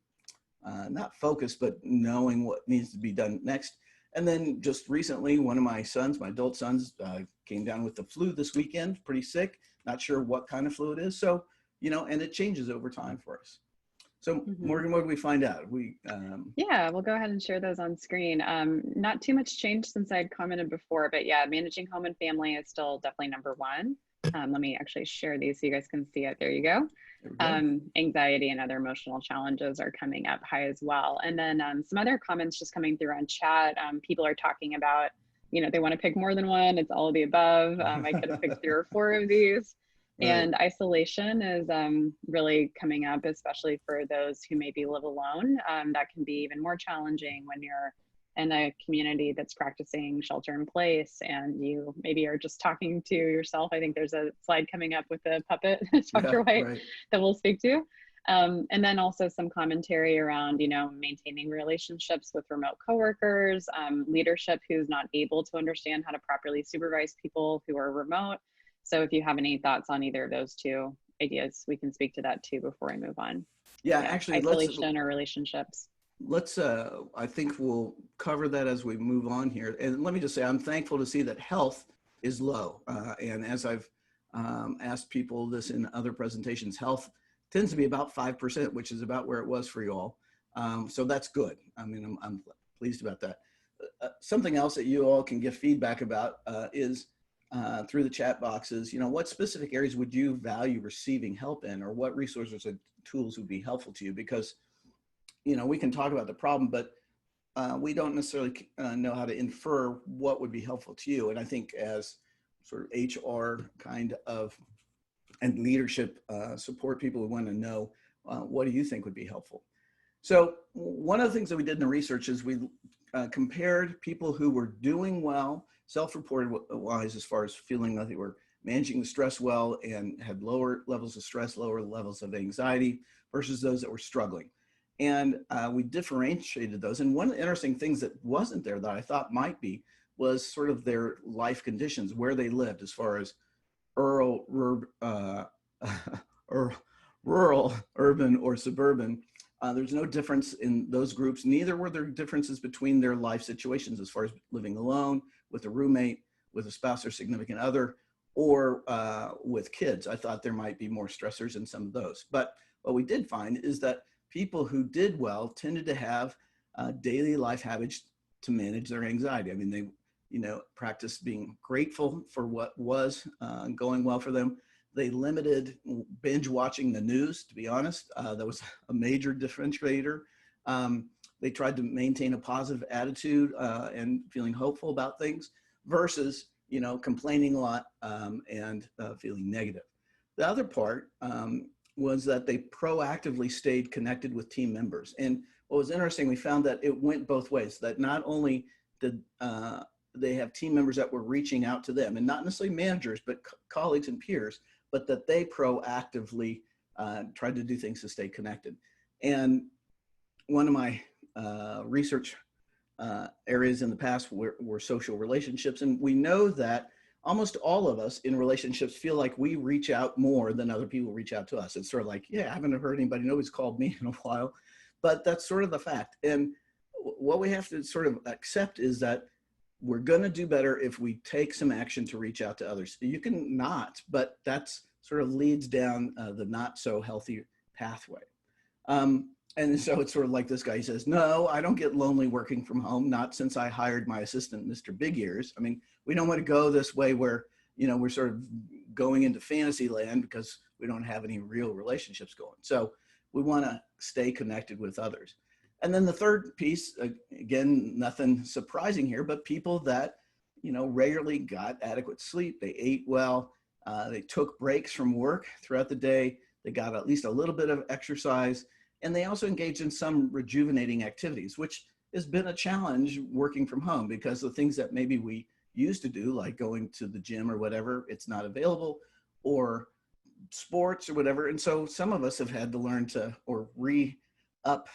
not focused, but knowing what needs to be done next. And then just recently, one of my sons, my adult sons, came down with the flu this weekend, pretty sick, not sure what kind of flu it is. So, and it changes over time for us. So Morgan, what did we find out? Yeah, we'll go ahead and share those on screen. Not too much change since I'd commented before, but yeah, managing home and family is still definitely number 1. Let me actually share these so you guys can see it. There you go. Anxiety and other emotional challenges are coming up high as well. And then some other comments just coming through on chat. People are talking about, they want to pick more than one. It's all of the above. I could have picked 3 or 4 of these. Right. And isolation is really coming up, especially for those who maybe live alone. That can be even more challenging when you're in a community that's practicing shelter in place and you maybe are just talking to yourself. I think there's a slide coming up with the puppet, Dr. White, right. that we'll speak to. And then also some commentary around, maintaining relationships with remote coworkers, leadership who's not able to understand how to properly supervise people who are remote. So if you have any thoughts on either of those 2 ideas, we can speak to that too before I move on. Yeah, actually, isolation or relationships. Let's, I think we'll cover that as we move on here. And let me just say, I'm thankful to see that health is low. And as I've asked people this in other presentations, health tends to be about 5%, which is about where it was for you all. So that's good. I mean, I'm pleased about that. Something else that you all can give feedback about is through the chat boxes, what specific areas would you value receiving help in, or what resources and tools would be helpful to you? Because we can talk about the problem, but we don't necessarily know how to infer what would be helpful to you. And I think as sort of HR kind of and leadership support people who want to know, what do you think would be helpful? So one of the things that we did in the research is we compared people who were doing well, self-reported wise, as far as feeling like they were managing the stress well and had lower levels of stress, lower levels of anxiety, versus those that were struggling. And we differentiated those. And one of the interesting things that wasn't there that I thought might be was sort of their life conditions, where they lived, as far as rural, urban, or suburban. There's no difference in those groups. Neither were there differences between their life situations, as far as living alone, with a roommate, with a spouse or significant other, or with kids. I thought there might be more stressors in some of those. But what we did find is that people who did well tended to have daily life habits to manage their anxiety. I mean, they, practiced being grateful for what was going well for them. They limited binge watching the news, to be honest. That was a major differentiator. They tried to maintain a positive attitude and feeling hopeful about things versus, complaining a lot and feeling negative. The other part was that they proactively stayed connected with team members. And what was interesting, we found that it went both ways, that not only did they have team members that were reaching out to them, and not necessarily managers, but colleagues and peers, but that they proactively tried to do things to stay connected. And one of my research areas in the past were social relationships. And we know that almost all of us in relationships feel like we reach out more than other people reach out to us. It's sort of like, yeah, I haven't heard anybody, nobody's called me in a while, but that's sort of the fact. And what we have to sort of accept is that we're going to do better if we take some action to reach out to others. You can not, but that's sort of leads down the not so healthy pathway. And so it's sort of like this guy, he says, no, I don't get lonely working from home, not since I hired my assistant, Mr. Big Ears. I mean, we don't want to go this way where, we're sort of going into fantasy land because we don't have any real relationships going. So we want to stay connected with others. And then the third piece, again, nothing surprising here, but people that, regularly got adequate sleep, they ate well, they took breaks from work throughout the day, they got at least a little bit of exercise, and they also engaged in some rejuvenating activities, which has been a challenge working from home because the things that maybe we used to do, like going to the gym or whatever, it's not available, or sports or whatever. And so some of us have had to learn to, or up,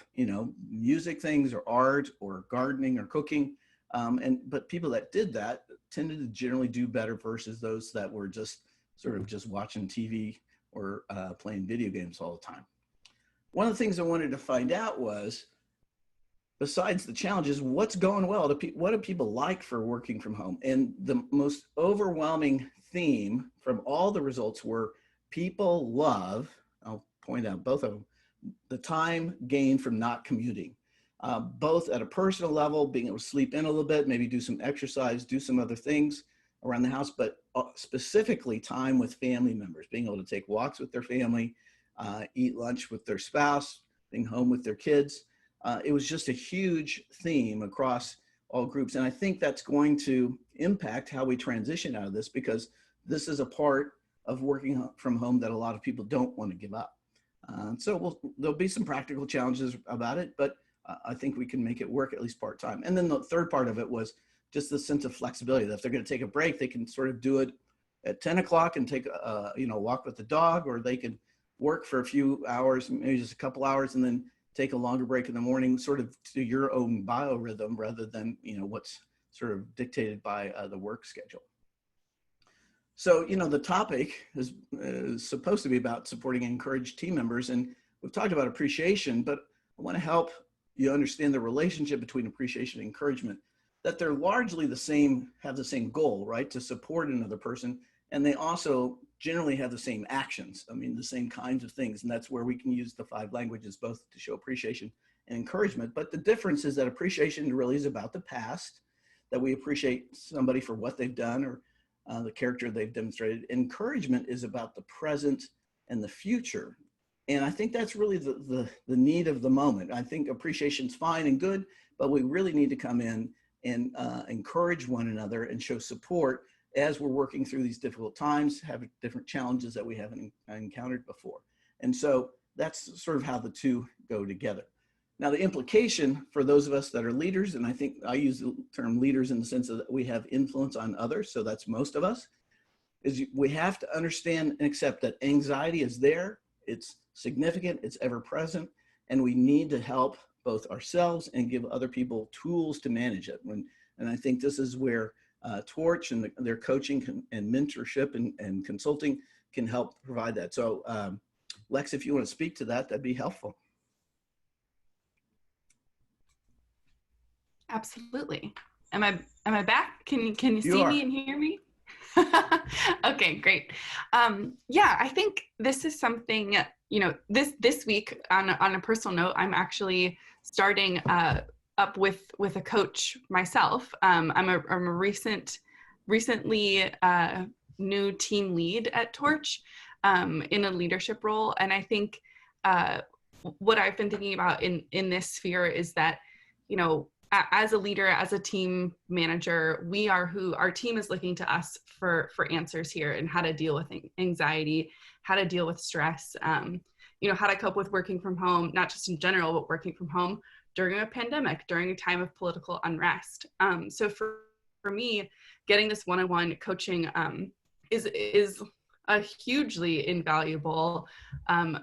music things or art or gardening or cooking. But people that did that tended to generally do better versus those that were just sort of just watching TV or playing video games all the time. One of the things I wanted to find out was, besides the challenges, what's going well? What do people like for working from home? And the most overwhelming theme from all the results were people love, I'll point out both of them, the time gained from not commuting, both at a personal level, being able to sleep in a little bit, maybe do some exercise, do some other things around the house, but specifically time with family members, being able to take walks with their family, eat lunch with their spouse, being home with their kids. It was just a huge theme across all groups. And I think that's going to impact how we transition out of this, because this is a part of working from home that a lot of people don't want to give up. So there'll be some practical challenges about it, but I think we can make it work at least part-time. And then the third part of it was just the sense of flexibility, that if they're going to take a break, they can sort of do it at 10 o'clock and take a walk with the dog, or they could work for a few hours, maybe just a couple hours, and then take a longer break in the morning, sort of to your own biorhythm rather than what's sort of dictated by the work schedule. So, the topic is supposed to be about supporting and encourage team members. And we've talked about appreciation, but I want to help you understand the relationship between appreciation and encouragement, that they're largely the same, have the same goal, right? To support another person. And they also generally have the same actions. I mean, the same kinds of things. And that's where we can use the 5 languages both to show appreciation and encouragement. But the difference is that appreciation really is about the past, that we appreciate somebody for what they've done or the character they've demonstrated. Encouragement is about the present and the future. And I think that's really the need of the moment. I think appreciation's fine and good, but we really need to come in and encourage one another and show support as we're working through these difficult times, have different challenges that we haven't encountered before. And so that's sort of how the two go together. Now, the implication for those of us that are leaders, and I think I use the term leaders in the sense that we have influence on others, so that's most of us, is we have to understand and accept that anxiety is there, it's significant, it's ever present, and we need to help both ourselves and give other people tools to manage it. And I think this is where Torch and their coaching and mentorship and consulting can help provide that. So Lex, if you want to speak to that, that'd be helpful. Absolutely. Am I back? Can you see me and hear me? Okay, great. Yeah, I think this is something, this week on a personal note, I'm actually starting up with a coach myself. I'm a recently new team lead at Torch in a leadership role. And I think what I've been thinking about in this sphere is that, as a leader, as a team manager, we are who our team is looking to us for answers here, and how to deal with anxiety, how to deal with stress, how to cope with working from home, not just in general, but working from home during a pandemic, during a time of political unrest. So for me, getting this one-on-one coaching is a hugely invaluable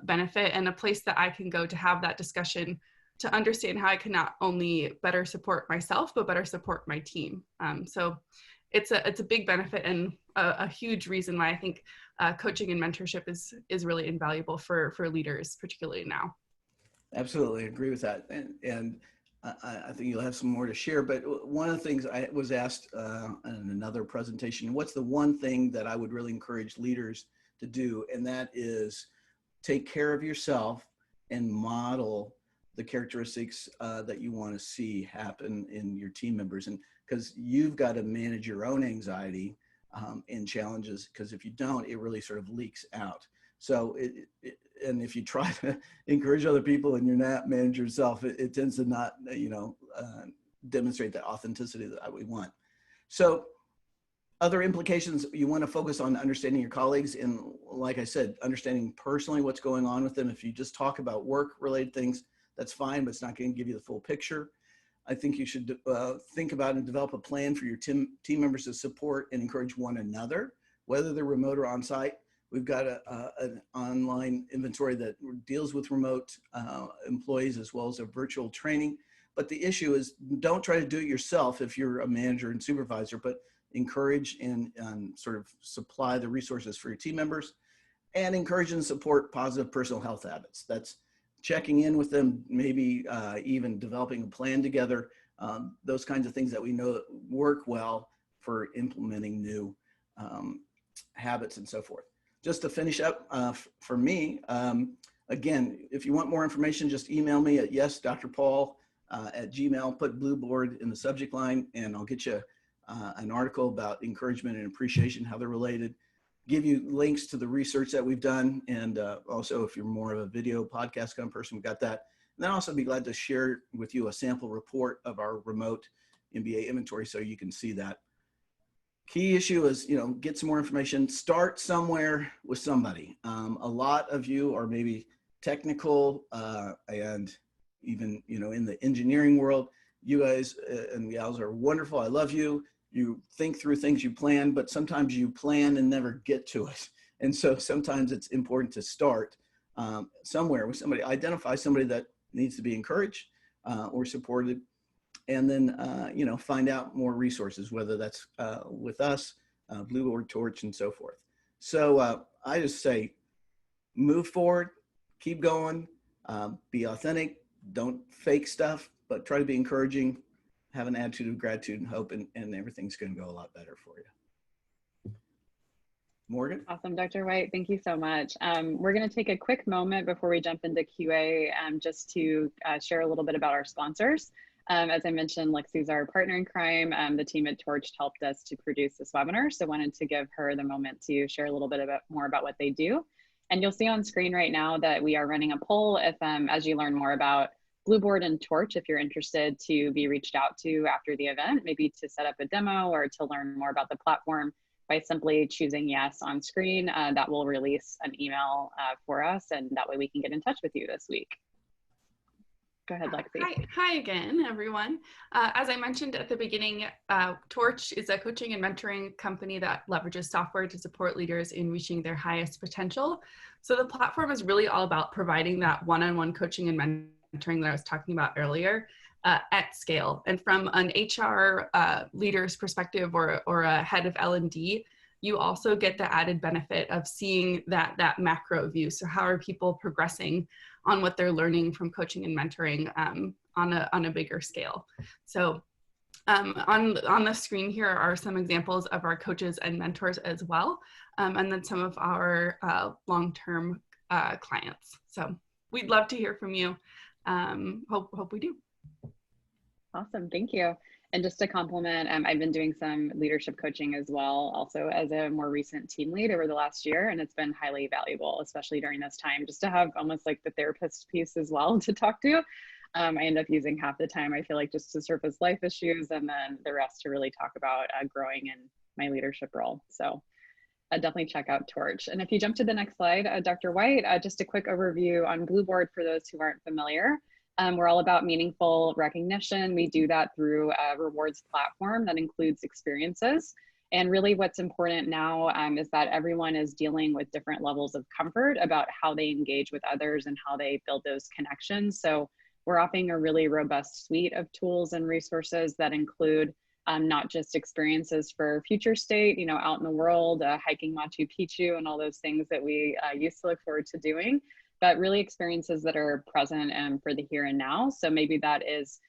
benefit, and a place that I can go to have that discussion, to understand how I can not only better support myself, but better support my team. So it's a big benefit, and a huge reason why I think coaching and mentorship is really invaluable for leaders, particularly now. Absolutely agree with that. And I think you'll have some more to share, but one of the things I was asked in another presentation, what's the one thing that I would really encourage leaders to do? And that is take care of yourself and model the characteristics that you want to see happen in your team members. And because you've got to manage your own anxiety and challenges, because if you don't, it really sort of leaks out. So and if you try to encourage other people and you're not manage yourself, it tends to not, demonstrate that authenticity that we want. So other implications, you want to focus on understanding your colleagues, and like I said, understanding personally what's going on with them. If you just talk about work-related things, that's fine, but it's not going to give you the full picture. I think you should think about and develop a plan for your team members to support and encourage one another, whether they're remote or on-site. We've got an online inventory that deals with remote employees as well as a virtual training. But the issue is, don't try to do it yourself if you're a manager and supervisor, but encourage and sort of supply the resources for your team members, and encourage and support positive personal health habits. That's checking in with them, maybe even developing a plan together, those kinds of things that we know work well for implementing new habits and so forth. Just to finish up for me, again, if you want more information, just email me at yesdrpaul@gmail, put Blueboard in the subject line, and I'll get you an article about encouragement and appreciation, how they're related, give you links to the research that we've done, and also if you're more of a video podcast kind of person, we've got that. And then also be glad to share with you a sample report of our remote MBA inventory so you can see that. Key issue is, get some more information, start somewhere with somebody. A lot of you are maybe technical and even, in the engineering world. You guys and gals are wonderful. I love you. You think through things, you plan, but sometimes you plan and never get to it. And so sometimes it's important to start somewhere with somebody, identify somebody that needs to be encouraged or supported, and then, find out more resources, whether that's with us, Blueboard, Torch, and so forth. So I just say, move forward, keep going, be authentic, don't fake stuff, but try to be encouraging, have an attitude of gratitude and hope, and everything's going to go a lot better for you. Morgan? Awesome, Dr. White, thank you so much. We're going to take a quick moment before we jump into QA just to share a little bit about our sponsors. As I mentioned, Lexi's our partner in crime. The team at Torch helped us to produce this webinar, so wanted to give her the moment to share a little bit more about what they do. And you'll see on screen right now that we are running a poll if, as you learn more about Blueboard and Torch, if you're interested to be reached out to after the event, maybe to set up a demo or to learn more about the platform, by simply choosing yes on screen, that will release an email for us, and that way we can get in touch with you this week. Go ahead, Lexi. Hi again, everyone. As I mentioned at the beginning, Torch is a coaching and mentoring company that leverages software to support leaders in reaching their highest potential. So the platform is really all about providing that one-on-one coaching and mentoring that I was talking about earlier at scale. And from an HR leader's perspective or a head of L&D, you also get the added benefit of seeing that macro view. So how are people progressing on what they're learning from coaching and mentoring on a bigger scale? So on the screen here are some examples of our coaches and mentors as well, and then some of our long-term clients. So we'd love to hear from you. Hope we do. Awesome, thank you. And just to compliment, I've been doing some leadership coaching as well, also as a more recent team lead over the last year, and it's been highly valuable, especially during this time, just to have almost like the therapist piece as well to talk to. I end up using half the time, I feel like, just to surface life issues, and then the rest to really talk about growing in my leadership role. So definitely check out Torch. And if you jump to the next slide, Dr. White, just a quick overview on Blueboard for those who aren't familiar. We're all about meaningful recognition. We do that through a rewards platform that includes experiences. And really what's important now is that everyone is dealing with different levels of comfort about how they engage with others and how they build those connections. So we're offering a really robust suite of tools and resources that include not just experiences for future state, out in the world, hiking Machu Picchu and all those things that we used to look forward to doing, but really experiences that are present for the here and now. So maybe that is,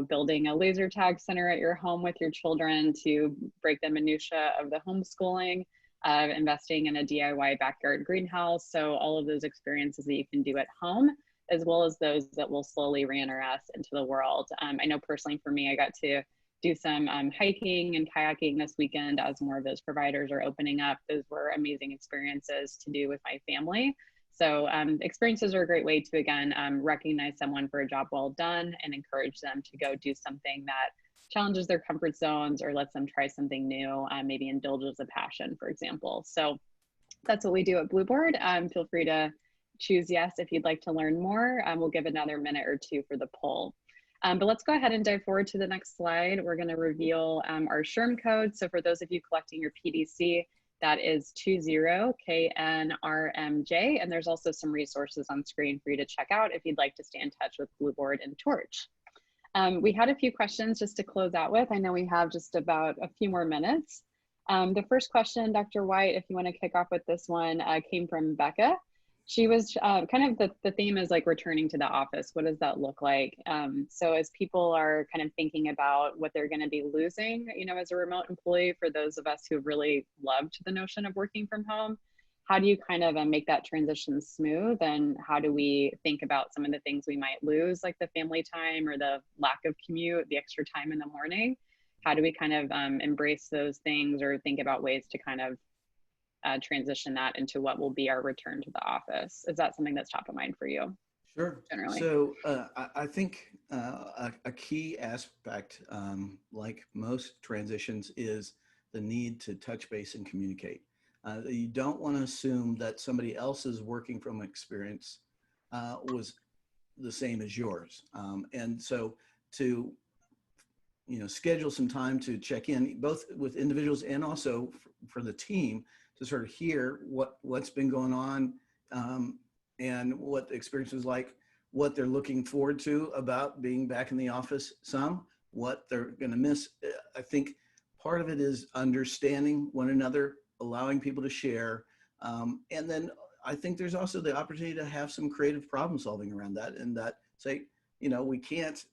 building a laser tag center at your home with your children to break the minutia of the homeschooling, investing in a DIY backyard greenhouse. So all of those experiences that you can do at home, as well as those that will slowly re-enter us into the world. I know personally for me, I got to do some hiking and kayaking this weekend as more of those providers are opening up. Those were amazing experiences to do with my family. So experiences are a great way to, again, recognize someone for a job well done and encourage them to go do something that challenges their comfort zones or lets them try something new, maybe indulges a passion, for example. So that's what we do at Blueboard. Feel free to choose yes if you'd like to learn more. We'll give another minute or two for the poll. But let's go ahead and dive forward to the next slide. We're going to reveal our SHRM code. So for those of you collecting your PDC, that is 20KNRMJ, and there's also some resources on screen for you to check out if you'd like to stay in touch with Blueboard and Torch. We had a few questions just to close out with. I know we have just about a few more minutes. The first question, Dr. White, if you want to kick off with this one, came from Becca. She was kind of the theme is like returning to the office. What does that look like? So as people are kind of thinking about what they're going to be losing, as a remote employee, for those of us who have really loved the notion of working from home, how do you kind of make that transition smooth? And how do we think about some of the things we might lose, like the family time or the lack of commute, the extra time in the morning? How do we kind of embrace those things or think about ways to kind of transition that into what will be our return to the office? Is that something that's top of mind for you? Sure. generally? So I think a key aspect, like most transitions, is the need to touch base and communicate. You don't want to assume that somebody else's working from experience was the same as yours. And so to schedule some time to check in both with individuals and also for the team to sort of hear what's been going on, and what the experience was like, what they're looking forward to about being back in the office, what they're going to miss. I think part of it is understanding one another, allowing people to share, and then I think there's also the opportunity to have some creative problem solving around that, and that say, we can't,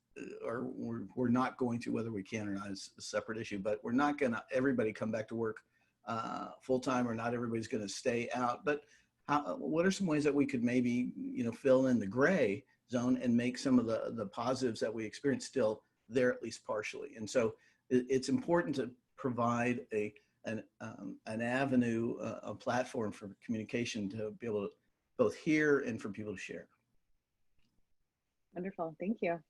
or we're not going to, whether we can or not is a separate issue, but we're not going to everybody come back to work full time, or not everybody's going to stay out. But what are some ways that we could maybe fill in the gray zone and make some of the positives that we experience still there, at least partially? And so it's important to provide an avenue, a platform for communication to be able to both hear and for people to share. Wonderful, thank you.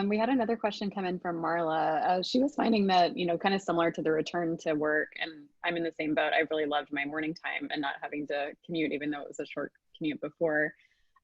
We had another question come in from Marla. She was finding that, kind of similar to the return to work, and I'm in the same boat. I really loved my morning time and not having to commute, even though it was a short commute before.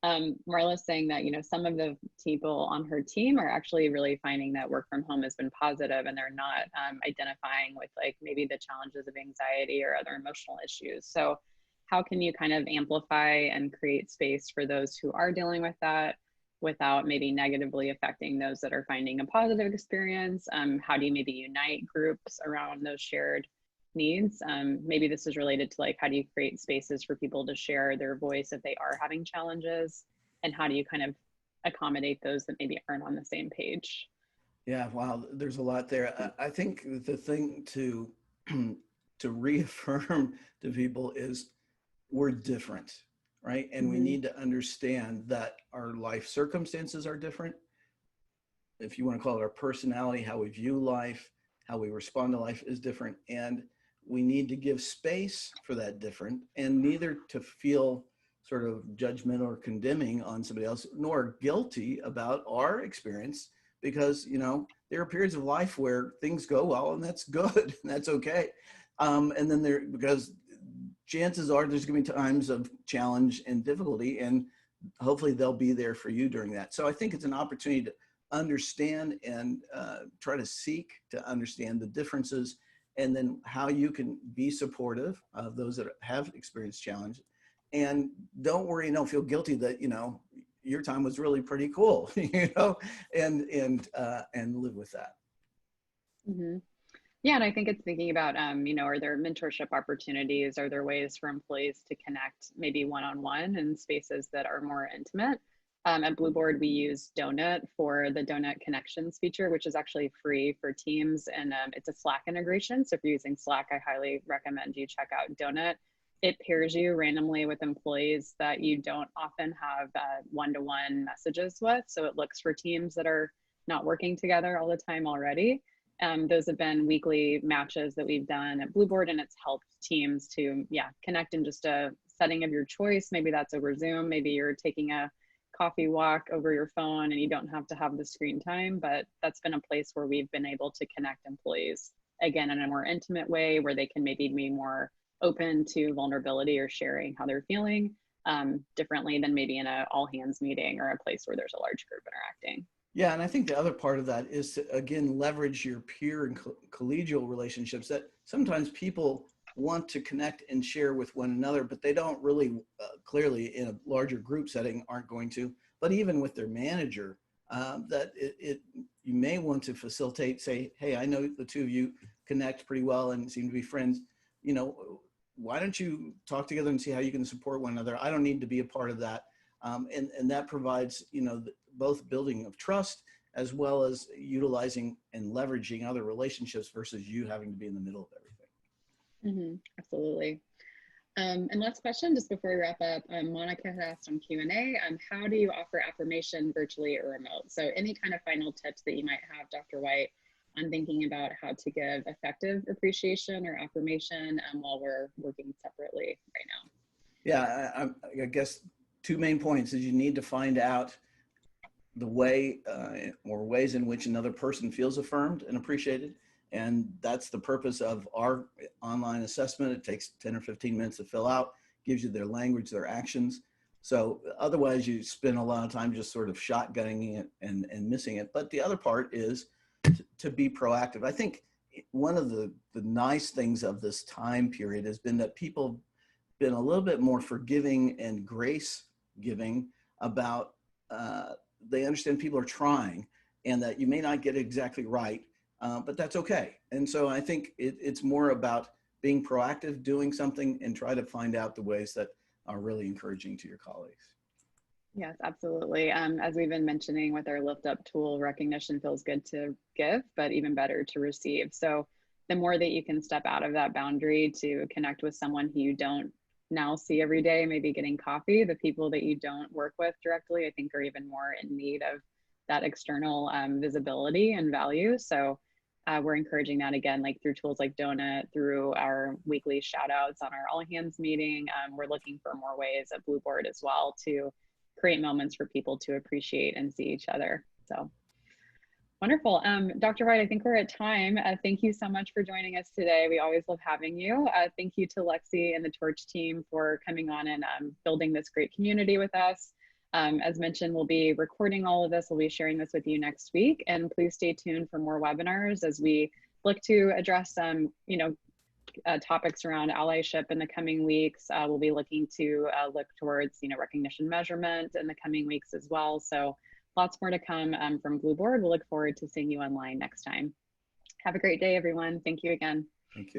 Marla's saying that, some of the people on her team are actually really finding that work from home has been positive, and they're not identifying with like maybe the challenges of anxiety or other emotional issues. So how can you kind of amplify and create space for those who are dealing with that without maybe negatively affecting those that are finding a positive experience? How do you maybe unite groups around those shared needs? Maybe this is related to like, how do you create spaces for people to share their voice if they are having challenges? And how do you kind of accommodate those that maybe aren't on the same page? Yeah, wow, there's a lot there. I think the thing to to reaffirm to people is we're different, right? And we need to understand that our life circumstances are different. If you want to call it our personality, how we view life, how we respond to life is different. And we need to give space for that different, and neither to feel sort of judgmental or condemning on somebody else, nor guilty about our experience, because, there are periods of life where things go well, and that's good, and that's okay. And then because chances are there's going to be times of challenge and difficulty, and hopefully they'll be there for you during that. So I think it's an opportunity to understand and try to seek to understand the differences, and then how you can be supportive of those that have experienced challenge. And don't worry, don't feel guilty that, your time was really pretty cool, and live with that. Mm-hmm. Yeah, and I think it's thinking about, are there mentorship opportunities? Are there ways for employees to connect maybe one-on-one in spaces that are more intimate? At Blueboard, we use Donut for the Donut Connections feature, which is actually free for teams, and it's a Slack integration. So if you're using Slack, I highly recommend you check out Donut. It pairs you randomly with employees that you don't often have one-to-one messages with. So it looks for teams that are not working together all the time already. Those have been weekly matches that we've done at Blueboard, and it's helped teams to, connect in just a setting of your choice. Maybe that's over Zoom. Maybe you're taking a coffee walk over your phone and you don't have to have the screen time, but that's been a place where we've been able to connect employees, again, in a more intimate way, where they can maybe be more open to vulnerability or sharing how they're feeling differently than maybe in a all hands meeting or a place where there's a large group interacting. Yeah, and I think the other part of that is to, again, leverage your peer and collegial relationships, that sometimes people want to connect and share with one another, but they don't really clearly in a larger group setting aren't going to. But even with their manager, that you may want to facilitate, say, hey, I know the two of you connect pretty well and seem to be friends. Why don't you talk together and see how you can support one another? I don't need to be a part of that. And that provides, both building of trust as well as utilizing and leveraging other relationships versus you having to be in the middle of everything. Absolutely. And last question, just before we wrap up, Monica had asked on Q&A, how do you offer affirmation virtually or remote? So any kind of final tips that you might have, Dr. White, on thinking about how to give effective appreciation or affirmation while we're working separately right now? Yeah, I guess two main points is you need to find out the way or ways in which another person feels affirmed and appreciated. And that's the purpose of our online assessment. It takes 10 or 15 minutes to fill out, gives you their language, their actions. So otherwise you spend a lot of time just sort of shotgunning it and missing it. But the other part is to be proactive. I think one of the nice things of this time period has been that people have been a little bit more forgiving and grace giving about they understand people are trying and that you may not get it exactly right, but that's okay. And so I think it's more about being proactive, doing something, and try to find out the ways that are really encouraging to your colleagues. Yes, absolutely. As we've been mentioning with our Lift Up tool, recognition feels good to give, but even better to receive. So the more that you can step out of that boundary to connect with someone who you don't now see every day, maybe getting coffee, the people that you don't work with directly, I think are even more in need of that external visibility and value. So we're encouraging that again, like through tools like Donut, through our weekly shout outs on our all hands meeting. We're looking for more ways at Blueboard as well to create moments for people to appreciate and see each other. So wonderful. Dr. White, I think we're at time. Thank you so much for joining us today. We always love having you. Thank you to Lexi and the Torch team for coming on and building this great community with us. As mentioned, we'll be recording all of this. We'll be sharing this with you next week. And please stay tuned for more webinars as we look to address some, topics around allyship in the coming weeks. We'll be looking to look towards, recognition measurement in the coming weeks as well. So lots more to come from Blueboard. We'll look forward to seeing you online next time. Have a great day, everyone. Thank you again. Thank you.